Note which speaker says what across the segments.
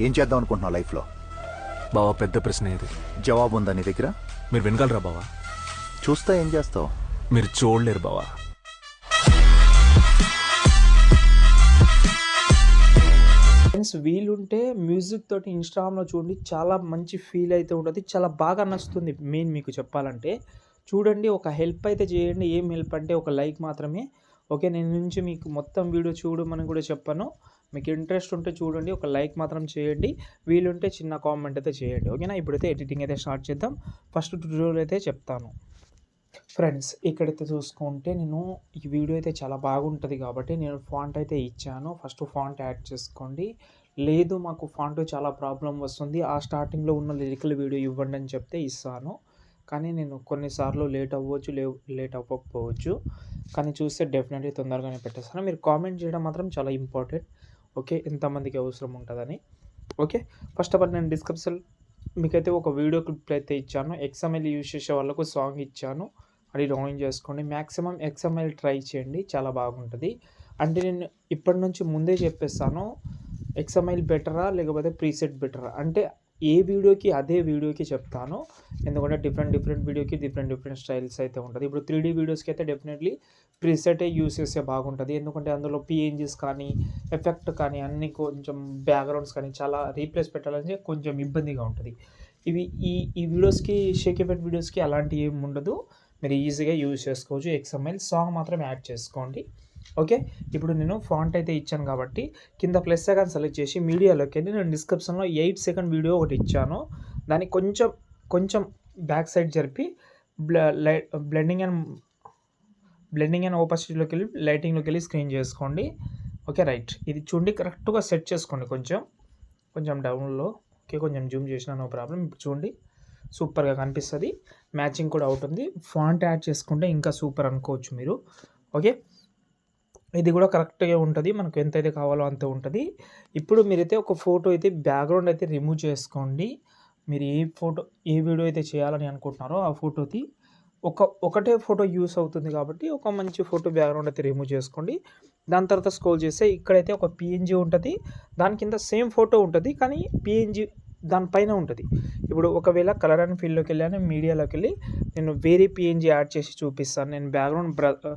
Speaker 1: ఏం చేద్దాం అనుకుంటున్నావు లైఫ్లో?
Speaker 2: బావా పెద్ద ప్రశ్న ఇది.
Speaker 1: జవాబు ఉందా నీ దగ్గర?
Speaker 2: మీరు వినగలరా బావా?
Speaker 1: చూస్తా ఏం చేస్తావు?
Speaker 2: మీరు చూడలేరు బావా.
Speaker 3: ఫ్రెండ్స్ వీలుంటే మ్యూజిక్ తోటి ఇన్స్టాగ్రామ్లో చూడండి, చాలా మంచి ఫీల్ అయితే ఉంటుంది, చాలా బాగా నచ్చుతుంది. మెయిన్ మీకు చెప్పాలంటే చూడండి, ఒక హెల్ప్ అయితే చేయండి. ఏం హెల్ప్ అంటే ఒక లైక్ మాత్రమే. ఓకే, నేను నుంచి మీకు మొత్తం వీడియో చూడమని కూడా చెప్పాను. మీకు ఇంట్రెస్ట్ ఉంటే చూడండి, ఒక లైక్ మాత్రం చేయండి. వీలుంటే చిన్న కామెంట్ అయితే చేయండి. ఓకేనా, ఇప్పుడైతే ఎడిటింగ్ అయితే స్టార్ట్ చేద్దాం. ఫస్ట్ ట్యూటోరియల్ అయితే చెప్తాను. ఫ్రెండ్స్ ఇక్కడైతే చూసుకుంటే నేను ఈ వీడియో అయితే చాలా బాగుంటుంది కాబట్టి నేను ఫాంట్ అయితే ఇచ్చాను. ఫస్ట్ ఫాంట్ యాడ్ చేసుకోండి. లేదు మాకు ఫాంట్ చాలా ప్రాబ్లం వస్తుంది, ఆ స్టార్టింగ్లో ఉన్న లిరికల్ వీడియో ఇవ్వండి అని చెప్తే ఇస్తాను. కానీ నేను కొన్నిసార్లు లేట్ అవ్వచ్చు, లేట్ అవ్వకపోవచ్చు. కానీ చూస్తే డెఫినెట్లీ తొందరగానే పెట్టేస్తాను. మీరు కామెంట్ చేయడం మాత్రం చాలా ఇంపార్టెంట్. ఓకే, ఎంతమందికి అవసరం ఉంటుందని. ఓకే, ఫస్ట్ ఆఫ్ ఆల్ నేను డిస్క్రిప్షన్ మీకైతే ఒక వీడియో క్లిప్ అయితే ఇచ్చాను. XML యూజ్ చేసే వాళ్ళకు సాంగ్ ఇచ్చాను, అది డౌన్లోడ్ చేసుకోండి. మ్యాక్సిమం XML ట్రై చేయండి, చాలా బాగుంటుంది. అంటే నేను ఇప్పటి నుంచి ముందే చెప్పేస్తాను, XML బెటరా లేకపోతే ప్రీసెట్ బెటరా అంటే ఏ వీడియోకి అదే వీడియోకి చెప్తాను. ఎందుకంటే డిఫరెంట్ వీడియోకి డిఫరెంట్ స్టైల్స్ అయితే ఉంటుంది. ఇప్పుడు 3D వీడియోస్కి అయితే డెఫినెట్లీ ప్రీసెటే యూస్ చేస్తే బాగుంటుంది. ఎందుకంటే అందులో PNGs కానీ ఎఫెక్ట్ కానీ అన్నీ కొంచెం బ్యాక్గ్రౌండ్స్ కానీ చాలా రీప్లేస్ పెట్టాలంటే కొంచెం ఇబ్బందిగా ఉంటుంది. ఇవి ఈ వీడియోస్కి షేక్ ఎఫెక్ట్ వీడియోస్కి అలాంటి ఏం ఉండదు, మీరు ఈజీగా యూజ్ చేసుకోవచ్చు. XML సాంగ్ మాత్రం యాడ్ చేసుకోండి. ఓకే, ఇప్పుడు నేను ఫాంట్ అయితే ఇచ్చాను కాబట్టి కింద ప్లస్ ఐకాన్ సెలెక్ట్ చేసి మీడియాలోకి వెళ్ళి నేను డిస్క్రిప్షన్లో 8 సెకండ్ వీడియో ఒకటి ఇచ్చాను. దాన్ని కొంచెం బ్యాక్ సైడ్ జరిపి బ్లెండింగ్ అండ్ ఓపాసిటీలోకి వెళ్ళి లైటింగ్లోకి వెళ్ళి స్క్రీన్ చేసుకోండి. ఓకే రైట్, ఇది చూడండి కరెక్ట్గా సెట్ చేసుకోండి. కొంచెం డౌన్లో. ఓకే, కొంచెం జూమ్ చేసినా నో ప్రాబ్లం. ఇప్పుడు చూడండి సూపర్గా కనిపిస్తుంది, మ్యాచింగ్ కూడా అవుతుంది. ఫాంట్ యాడ్ చేసుకుంటే ఇంకా సూపర్ అనుకోవచ్చు మీరు. ఓకే, ఇది కూడా కరెక్ట్గా ఉంటుంది, మనకు ఎంతైతే కావాలో అంతే ఉంటుంది. ఇప్పుడు మీరైతే ఒక ఫోటో అయితే బ్యాక్గ్రౌండ్ అయితే రిమూవ్ చేసుకోండి. మీరు ఏ వీడియో అయితే చేయాలని అనుకుంటున్నారో ఆ ఫోటోది ఒకటే ఫోటో యూస్ అవుతుంది కాబట్టి ఒక మంచి ఫోటో బ్యాక్గ్రౌండ్ అయితే రిమూవ్ చేసుకోండి. దాని తర్వాత స్క్రోల్ చేస్తే ఇక్కడైతే ఒక PNG ఉంటుంది, దాని కింద సేమ్ ఫోటో ఉంటుంది కానీ PNG దానిపైన ఉంటుంది. ఇప్పుడు ఒకవేళ కలర్ అండ్ ఫీల్డ్లోకి వెళ్ళాను, మీడియాలోకి వెళ్ళి నేను వేరే PNG యాడ్ చేసి చూపిస్తాను. నేను బ్యాక్గ్రౌండ్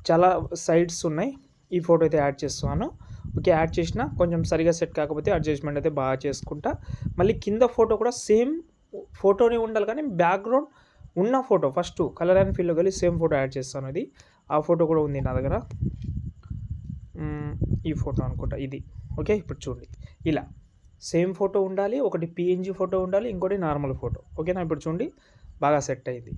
Speaker 3: చాలా సైడ్స్ ఉన్నాయి, ఈ ఫోటో అయితే యాడ్ చేస్తున్నాను. ఓకే, యాడ్ చేసిన కొంచెం సరిగా సెట్ కాకపోతే అడ్జస్ట్మెంట్ అయితే బాగా చేసుకుంటా. మళ్ళీ కింద ఫోటో కూడా సేమ్ ఫోటోనే ఉండాలి కానీ బ్యాక్గ్రౌండ్ ఉన్న ఫోటో ఫస్ట్ కలర్ అండ్ ఫీల్డ్లోకి వెళ్ళి సేమ్ ఫోటో యాడ్ చేస్తాను. ఇది ఆ ఫోటో కూడా ఉంది నా దగ్గర, ఈ ఫోటో అనుకుంటా ఇది. ఓకే, ఇప్పుడు చూడండి ఇలా సేమ్ ఫోటో ఉండాలి, ఒకటి PNG ఫోటో ఉండాలి, ఇంకోటి నార్మల్ ఫోటో. ఓకేనా, ఇప్పుడు చూడండి బాగా సెట్ అయింది.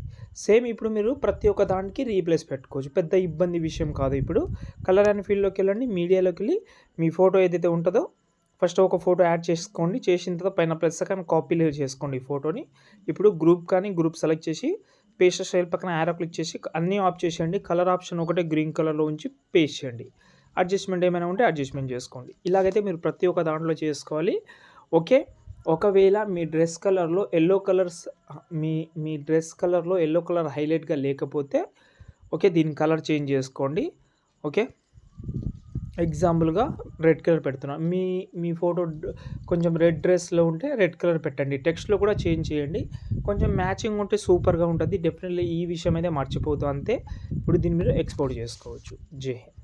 Speaker 3: సేమ్ ఇప్పుడు మీరు ప్రతి ఒక్క దానికి రీప్లేస్ పెట్టుకోవచ్చు, పెద్ద ఇబ్బంది విషయం కాదు. ఇప్పుడు కలర్ అండ్ ఫీల్డ్లోకి వెళ్ళండి, మీడియాలోకి వెళ్ళి మీ ఫోటో ఏదైతే ఉంటుందో ఫస్ట్ ఒక ఫోటో యాడ్ చేసుకోండి. చేసిన తర్వాత పైన ప్లస్ కానీ కాపీ చేసుకోండి ఈ ఫోటోని. ఇప్పుడు గ్రూప్ సెలెక్ట్ చేసి పేస్ట్ స్టైల్ పక్కన యారో క్లిక్ చేసి అన్నీ ఆఫ్ చేసేయండి. కలర్ ఆప్షన్ ఒకటే గ్రీన్ కలర్లో ఉంచి పేస్ట్ చేయండి. అడ్జస్ట్మెంట్ ఏమైనా ఉంటే అడ్జస్ట్మెంట్ చేసుకోండి. ఇలాగైతే మీరు ప్రతి ఒక్క దాంట్లో చేసుకోవాలి. ఓకే, ఒకవేళ మీ డ్రెస్ కలర్లో ఎల్లో కలర్ హైలైట్గా లేకపోతే ఓకే దీని కలర్ చేంజ్ చేసుకోండి. ఓకే, ఎగ్జాంపుల్గా రెడ్ కలర్ పెడుతున్నాను, మీ ఫోటో కొంచెం రెడ్ డ్రెస్లో ఉంటే రెడ్ కలర్ పెట్టండి. టెక్స్ట్లో కూడా చేంజ్ చేయండి, కొంచెం మ్యాచింగ్ ఉంటే సూపర్గా ఉంటుంది. డెఫినెట్లీ ఈ విషయం అయితే మర్చిపోతూ అంతే. ఇప్పుడు దీన్ని మీరు ఎక్స్పోర్ట్ చేసుకోవచ్చు. జై హింద్.